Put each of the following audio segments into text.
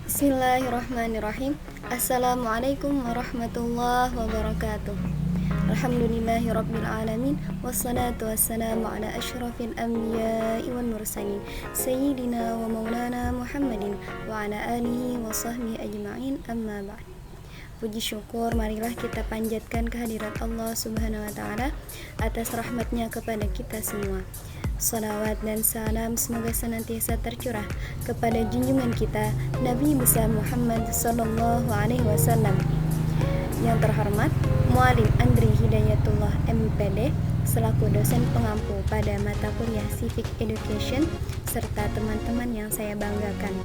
Bismillahirrahmanirrahim. Assalamualaikum warahmatullahi wabarakatuh. Alhamdulillahirabbil alamin wassalatu wassalamu ala asyrafil anbiya'i wan mursalin sayyidina wa maulana Muhammadin wa ala alihi wa sahbihi ajma'in, amma ba'd. Puji syukur marilah kita panjatkan kehadirat Allah Subhanahu wa taala atas rahmatnya kepada kita semua. Salawat dan salam semoga senantiasa tercurah kepada junjungan kita Nabi besar Muhammad sallallahu alaihi wasallam. Yang terhormat Muallim Andri Hidayatullah MPD selaku dosen pengampu pada mata kuliah Civic Education serta teman-teman yang saya banggakan.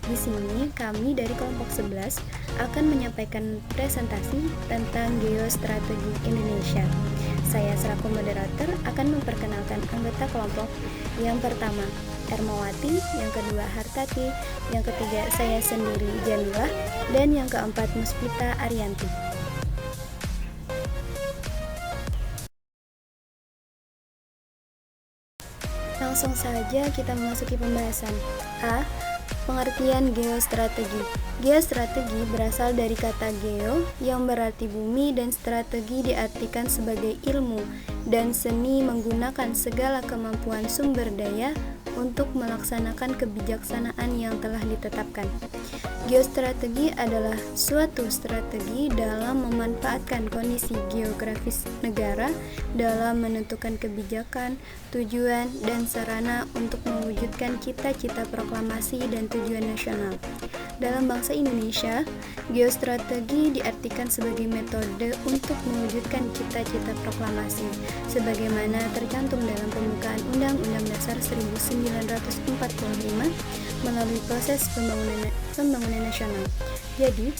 Di sini kami dari kelompok 11 akan menyampaikan presentasi tentang geostrategi Indonesia. Saya selaku moderator akan memperkenalkan anggota kelompok. Yang pertama Ermawati, yang kedua Hartati, yang ketiga saya sendiri Jamilah, dan yang keempat Muspita Arianti. Langsung saja kita memasuki pembahasan. A. Pengertian geostrategi. Geostrategi berasal dari kata geo yang berarti bumi dan strategi diartikan sebagai ilmu dan seni menggunakan segala kemampuan sumber daya untuk melaksanakan kebijaksanaan yang telah ditetapkan. Geostrategi adalah suatu strategi dalam memanfaatkan kondisi geografis negara dalam menentukan kebijakan, tujuan, dan sarana untuk mewujudkan cita-cita proklamasi dan tujuan nasional. Dalam bangsa Indonesia, geostrategi diartikan sebagai metode untuk mewujudkan cita-cita proklamasi sebagaimana tercantum dalam pembukaan Undang-Undang Dasar 1945 melalui proses pembangunan nasional. Jadi,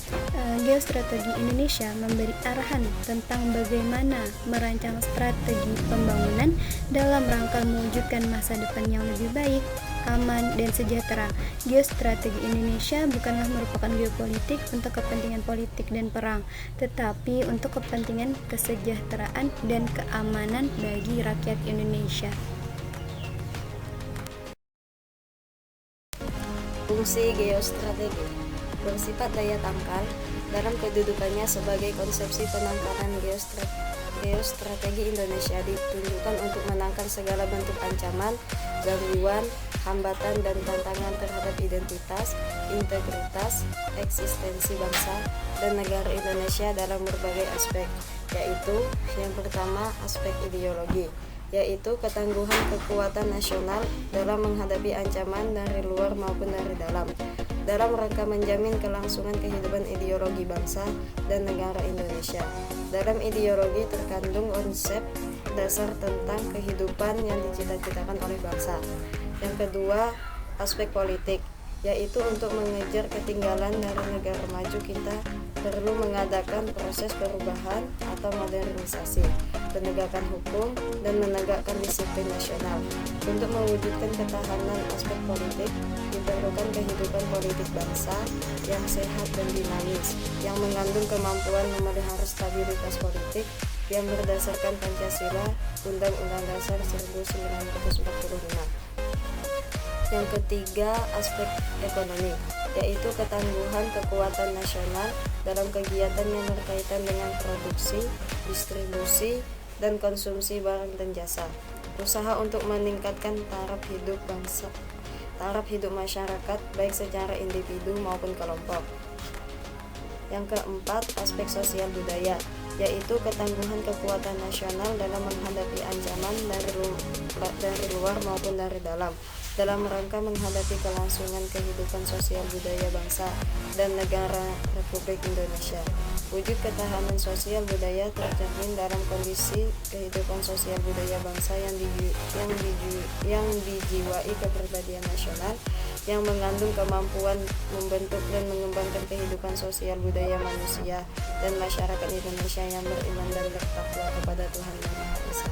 geostrategi Indonesia memberi arahan tentang bagaimana merancang strategi pembangunan dalam rangka mewujudkan masa depan yang lebih baik, aman, dan sejahtera. Geostrategi Indonesia bukanlah merupakan geopolitik untuk kepentingan politik dan perang, tetapi untuk kepentingan kesejahteraan dan keamanan bagi rakyat Indonesia. Fungsi geostrategi bersifat daya tangkal dalam kedudukannya sebagai konsepsi penangkalan geostrategi Indonesia ditunjukkan untuk menangkal segala bentuk ancaman, gangguan, hambatan, dan tantangan terhadap identitas, integritas, eksistensi bangsa dan negara Indonesia dalam berbagai aspek, yaitu yang pertama aspek ideologi, yaitu ketangguhan kekuatan nasional dalam menghadapi ancaman dari luar maupun dari dalam rangka menjamin kelangsungan kehidupan ideologi bangsa dan negara Indonesia. Dalam ideologi terkandung konsep dasar tentang kehidupan yang dicita-citakan oleh bangsa. Yang kedua, aspek politik, yaitu untuk mengejar ketinggalan dari negara maju kita perlu mengadakan proses perubahan atau modernisasi, penegakan hukum, dan menegakkan disiplin nasional. Untuk mewujudkan ketahanan aspek politik, diperlukan kehidupan politik bangsa yang sehat dan dinamis, yang mengandung kemampuan memelihara stabilitas politik yang berdasarkan Pancasila, Undang-Undang Dasar 1945. Yang ketiga, aspek ekonomi, yaitu ketangguhan kekuatan nasional dalam kegiatan yang berkaitan dengan produksi, distribusi, dan konsumsi barang dan jasa. Usaha untuk meningkatkan taraf hidup masyarakat baik secara individu maupun kelompok. Yang keempat, aspek sosial budaya, yaitu ketangguhan kekuatan nasional dalam menghadapi ancaman dari luar maupun dari dalam rangka menghadapi kelangsungan kehidupan sosial budaya bangsa dan negara Republik Indonesia. Wujud ketahanan sosial budaya tercermin dalam kondisi kehidupan sosial budaya bangsa yang dijiwai kepribadian nasional, yang mengandung kemampuan membentuk dan mengembangkan kehidupan sosial budaya manusia dan masyarakat Indonesia yang beriman dan bertakwa kepada Tuhan Yang Maha Esa.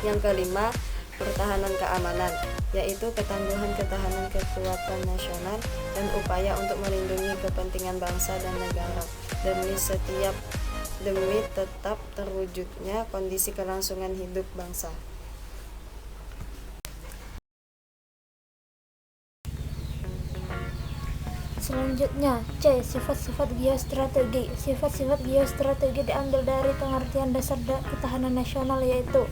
Yang kelima, pertahanan keamanan, yaitu ketangguhan ketahanan kekuatan nasional dan upaya untuk melindungi kepentingan bangsa dan negara demi tetap terwujudnya kondisi kelangsungan hidup bangsa. Selanjutnya, C. Sifat-sifat geostrategi. Sifat-sifat geostrategi diambil dari pengertian dasar ketahanan nasional, yaitu: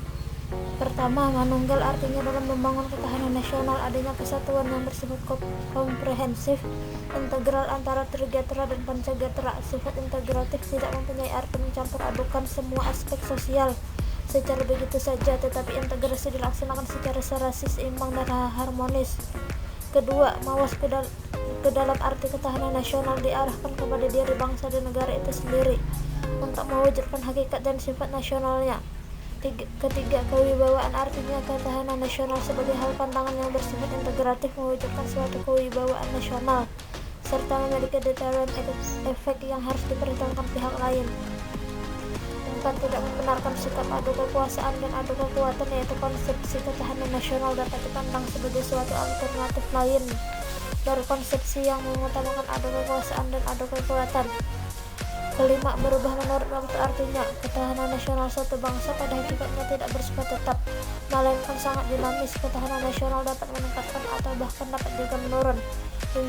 pertama, manunggal, artinya dalam membangun ketahanan nasional adanya kesatuan yang bersifat komprehensif, integral antara trigetera dan pancagatra. Sifat integratif tidak mempunyai arti mencampur adukan semua aspek sosial secara begitu saja, tetapi integrasi dilaksanakan secara serasi, seimbang dan harmonis. Kedua, mawas ke dalam arti ketahanan nasional diarahkan kepada diri bangsa dan negara itu sendiri untuk mewujudkan hakikat dan sifat nasionalnya. Ketiga, kewibawaan, artinya ketahanan nasional sebagai hal pandangan yang bersifat integratif mewujudkan suatu kewibawaan nasional serta memiliki deterrent efek yang harus diperhitungkan pihak lain. Empat, tidak membenarkan sikap adu kekuasaan dan adu kekuatan, yaitu konsepsi ketahanan nasional dapat dipandang sebagai suatu alternatif lain dari konsepsi yang mengutamakan adu kekuasaan dan adu kekuatan. Kelima, berubah menurut waktu, artinya ketahanan nasional suatu bangsa pada hakikatnya tidak bersifat tetap, melainkan sangat dinamis. Ketahanan nasional dapat meningkatkan atau bahkan dapat juga menurun, dan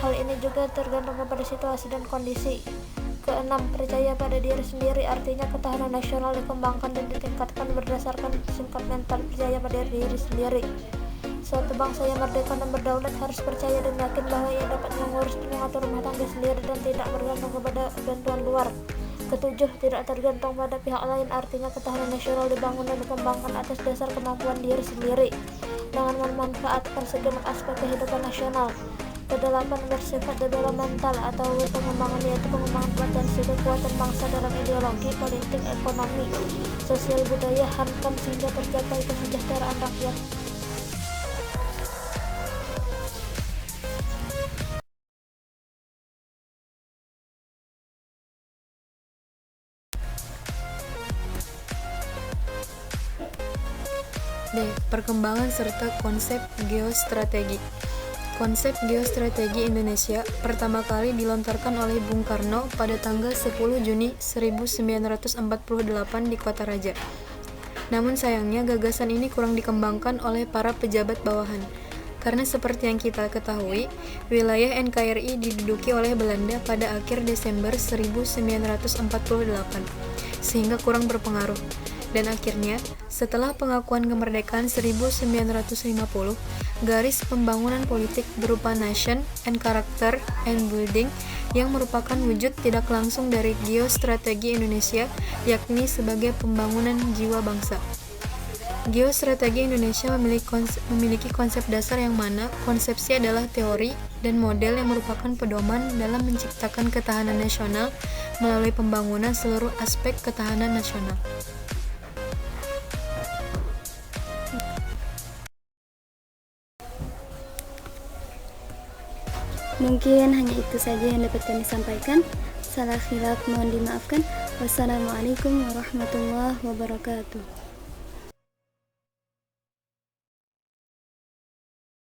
hal ini juga tergantung kepada situasi dan kondisi. Keenam, percaya pada diri sendiri, artinya ketahanan nasional dikembangkan dan ditingkatkan berdasarkan tingkat mental percaya pada diri sendiri. Suatu bangsa yang merdeka dan berdaulat harus percaya dan yakin bahwa ia dapat mengurus dan mengatur rumah tangga sendiri dan tidak bergantung kepada bantuan luar. Ketujuh, tidak tergantung pada pihak lain, artinya ketahanan nasional dibangun dan dikembangkan atas dasar kemampuan diri sendiri dengan memanfaatkan segenap aspek kehidupan nasional. Kedelapan, bersifat developmental atau pengembangan, yaitu pengembangan potensi kekuatan bangsa dalam ideologi, politik, ekonomi, sosial, budaya, hankam sehingga tercapai kesejahteraan rakyat. D. Perkembangan serta konsep geostrategi. Konsep geostrategi Indonesia pertama kali dilontarkan oleh Bung Karno pada tanggal 10 Juni 1948 di Kota Raja. Namun sayangnya gagasan ini kurang dikembangkan oleh para pejabat bawahan. Karena seperti yang kita ketahui, wilayah NKRI diduduki oleh Belanda pada akhir Desember 1948, sehingga kurang berpengaruh. Dan akhirnya, setelah pengakuan kemerdekaan 1950, garis pembangunan politik berupa nation and character and building yang merupakan wujud tidak langsung dari geostrategi Indonesia, yakni sebagai pembangunan jiwa bangsa. Geostrategi Indonesia memiliki konsep dasar yang mana konsepsi adalah teori dan model yang merupakan pedoman dalam menciptakan ketahanan nasional melalui pembangunan seluruh aspek ketahanan nasional. Mungkin hanya itu saja yang dapat kami sampaikan. Salah khilaf mohon dimaafkan. Wassalamualaikum warahmatullahi wabarakatuh.